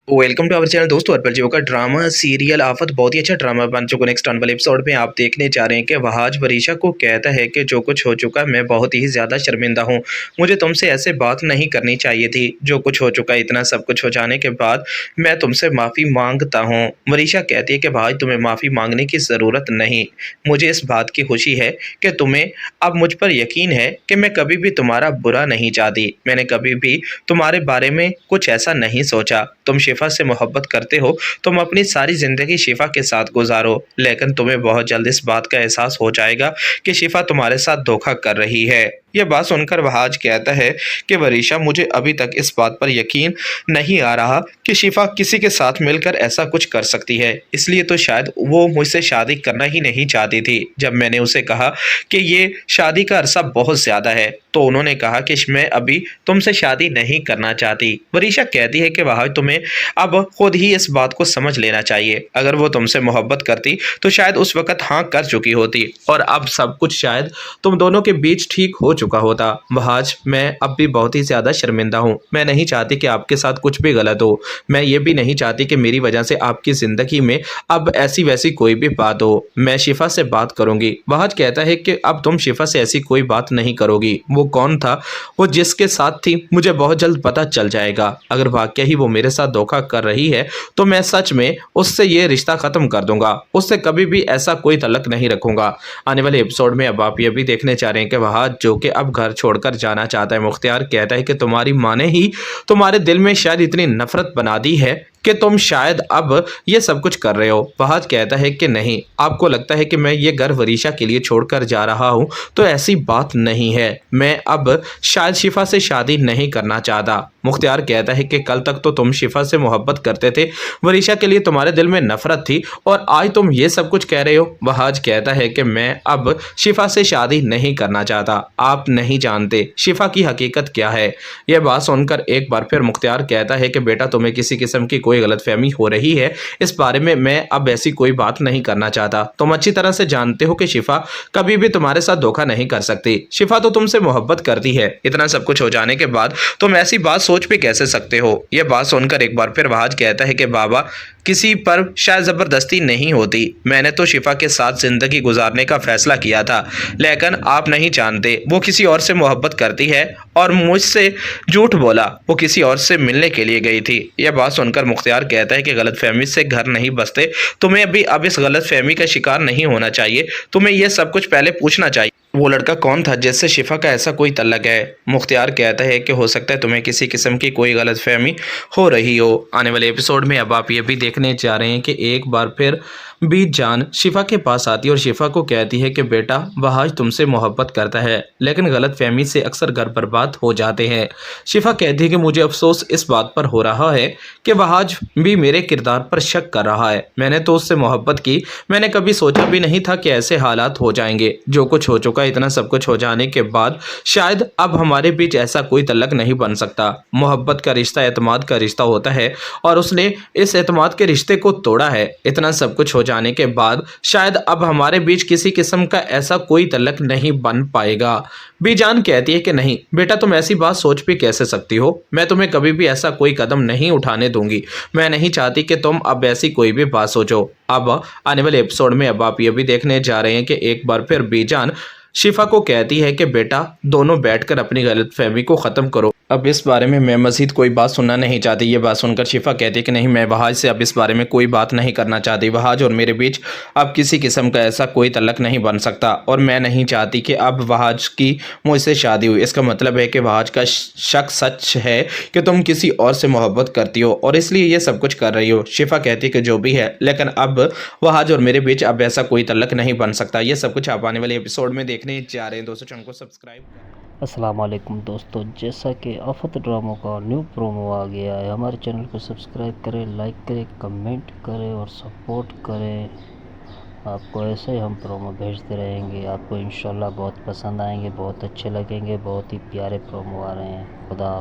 Welcome to our channel दोस्तों। अर्पल जियो का drama serial आफत बहुत ही अच्छा ड्रामा बन चुका। नेक्स्ट आने वाले एपिसोड में आप देखने जा रहे हैं कि वहाज वरीशा को कहता है कि जो कुछ हो चुका मैं बहुत ही ज़्यादा शर्मिंदा हूँ। मुझे तुमसे ऐसे बात नहीं करनी चाहिए थी। जो कुछ हो चुका इतना सब कुछ हो जाने के बाद मैं तुमसे माफ़ी मांगता हूँ। वरीशा कहती है कि भाई तुम्हें माफ़ी मांगने की ज़रूरत नहीं। मुझे इस बात की खुशी है कि तुम्हें अब मुझ पर यकीन है कि मैं कभी भी तुम्हारा बुरा नहीं चाहती। मैंने कभी भी तुम्हारे बारे में कुछ ऐसा नहीं सोचा। तुम शिफा से मोहब्बत करते हो, तुम अपनी सारी ज़िंदगी शिफा के साथ गुजारो, लेकिन तुम्हें बहुत जल्द इस बात का एहसास हो जाएगा कि शिफा तुम्हारे साथ धोखा कर रही है। यह बात सुनकर वहाज कहता है कि वरीशा मुझे अभी तक इस बात पर यकीन नहीं आ रहा कि शिफा किसी के साथ मिलकर ऐसा कुछ कर सकती है। इसलिए तो शायद वो मुझसे शादी करना ही नहीं चाहती थी। जब मैंने उसे कहा कि ये शादी का अरसा बहुत ज़्यादा है तो उन्होंने कहा कि मैं अभी तुमसे शादी नहीं करना चाहती। वरीशा कहती है कि वहाज तुम्हें अब खुद ही इस बात को समझ लेना चाहिए। अगर वो तुमसे मोहब्बत करती तो शायद उस वक्त हाँ कर चुकी होती और अब सब कुछ शायद तुम दोनों के बीच ठीक हो चुका होता। वहाज मैं अब भी बहुत ही ज़्यादा शर्मिंदा हूँ। मैं नहीं चाहती कि आपके साथ कुछ भी गलत हो। मैं ये भी नहीं चाहती कि मेरी वजह से आपकी ज़िंदगी में अब ऐसी वैसी कोई भी बात हो। मैं शिफा से बात करूंगी। वहाज कहता है कि अब तुम शिफा से ऐसी कोई बात नहीं करोगी। वो कौन था, वो जिसके साथ थी, मुझे बहुत जल्द पता चल जाएगा। अगर वाकई ही वो मेरे साथ धोखा कर रही है तो मैं सच में उससे ये रिश्ता खत्म कर दूंगा। उससे कभी भी ऐसा कोई तल्लक नहीं रखूंगा। आने वाले एपिसोड में अब आप ये भी देखने चाह रहे हैं कि वहाज जो कि अब घर छोड़कर जाना चाहता है। मुख्तियार कहता है कि तुम्हारी माँ ने ही तुम्हारे दिल में शायद इतनी नफरत बना दी है कि तुम शायद अब ये सब कुछ कर रहे हो। वहाज कहता है कि नहीं, आपको लगता है कि मैं ये घर वरीशा के लिए छोड़कर जा रहा हूँ तो ऐसी बात नहीं है। मैं अब शायद शिफा से शादी नहीं करना चाहता। मुख्तियार कहता है कि कल तक तो तुम शिफा से मोहब्बत करते थे, वरीशा के लिए तुम्हारे दिल में नफरत थी और आज तुम ये सब कुछ कह रहे हो। वहाज कहता है कि मैं अब शिफा से शादी नहीं करना चाहता। आप नहीं जानते शिफा की हकीकत क्या है। यह बात सुनकर एक बार फिर मुख्तियार कहता है कि बेटा तुम्हें किसी किस्म की कोई गलतफहमी हो रही है। इस बारे में मैं अब ऐसी कोई बात नहीं करना चाहता। तुम अच्छी तरह से जानते हो कि शिफा कभी भी तुम्हारे साथ धोखा नहीं कर सकती। शिफा तो तुमसे मोहब्बत करती है। इतना सब कुछ हो जाने के बाद तुम ऐसी बात सोच भी कैसे सकते हो। यह बात सुनकर एक बार फिर वहाज कहता है कि बाबा किसी पर शायद ज़बरदस्ती नहीं होती। मैंने तो शिफा के साथ ज़िंदगी गुजारने का फैसला किया था, लेकिन आप नहीं जानते वो किसी और से मोहब्बत करती है और मुझसे झूठ बोला। वो किसी और से मिलने के लिए गई थी। यह बात सुनकर मुख्तियार कहता है कि गलतफहमी से घर नहीं बसते। तुम्हें अभी अब इस गलतफहमी का शिकार नहीं होना चाहिए। तुम्हें यह सब कुछ पहले पूछना चाहिए वो लड़का कौन था जिससे शिफा का ऐसा कोई तल्लक है। मुख्तियार कहता है कि हो सकता है तुम्हें किसी किस्म की कोई गलतफहमी हो रही हो। आने वाले एपिसोड में अब आप ये भी देखने जा रहे हैं कि एक बार फिर बीत जान शिफा के पास आती है और शिफा को कहती है कि बेटा वहाज तुमसे मोहब्बत करता है, लेकिन गलतफहमी से अक्सर घर बर्बाद हो जाते हैं। शिफा कहती है कि मुझे अफसोस इस बात पर हो रहा है कि वहाज भी मेरे किरदार पर शक कर रहा है। मैंने तो उससे मोहब्बत की, मैंने कभी सोचा भी नहीं था कि ऐसे हालात हो जाएंगे। जो कुछ हो चुका, इतना सब कुछ हो जाने के बाद शायद अब हमारे बीच ऐसा कोई तल्लक नहीं बन सकता। मोहब्बत का रिश्ता एतमाद का रिश्ता होता है और उसने इस एतमाद के रिश्ते को तोड़ा है। इतना सब कुछ हो जाने के बाद शायद अब हमारे बीच किसी किस्म का ऐसा कोई तल्लक नहीं बन पाएगा। बीजान कहती है कि नहीं बेटा, तुम ऐसी बात सोच भी कैसे सकती हो। मैं तुम्हें कभी भी ऐसा कोई कदम नहीं उठाने दूंगी। मैं नहीं चाहती कि तुम अब ऐसी कोई भी बात सोचो। अब आने वाले एपिसोड में अब आप ये भी देखने जा रहे हैं कि एक बार फिर बीजान शिफा को कहती है कि बेटा दोनों बैठकर अपनी गलतफहमी को ख़त्म करो। अब इस बारे में मैं मज़ीद कोई बात सुनना नहीं चाहती। ये बात सुनकर शिफा कहती है कि नहीं, मैं वहाज से अब इस बारे में कोई बात नहीं करना चाहती। वहाज और मेरे बीच अब किसी किस्म का ऐसा कोई तल्लक नहीं बन सकता और मैं नहीं चाहती कि अब वहाज की मुझसे शादी हुई। इसका मतलब है कि वहाज का शक सच है कि तुम किसी और से मोहब्बत करती हो और इसलिए ये सब कुछ कर रही हो। शिफा कहती है कि जो भी है, लेकिन अब वहाज और मेरे बीच अब ऐसा कोई तल्लक नहीं बन सकता। ये सब कुछ आप आने वाले एपिसोड में देखने जा रहे हैं। दोस्तों चैनल को सब्सक्राइब अस्सलाम वालेकुम दोस्तों, जैसा कि आफत ड्रामों का न्यू प्रोमो आ गया है, हमारे चैनल को सब्सक्राइब करें, लाइक करें, कमेंट करें और सपोर्ट करें। आपको ऐसे ही हम प्रोमो भेजते रहेंगे। आपको इंशाल्लाह बहुत पसंद आएंगे, बहुत अच्छे लगेंगे। बहुत ही प्यारे प्रोमो आ रहे हैं। खुदा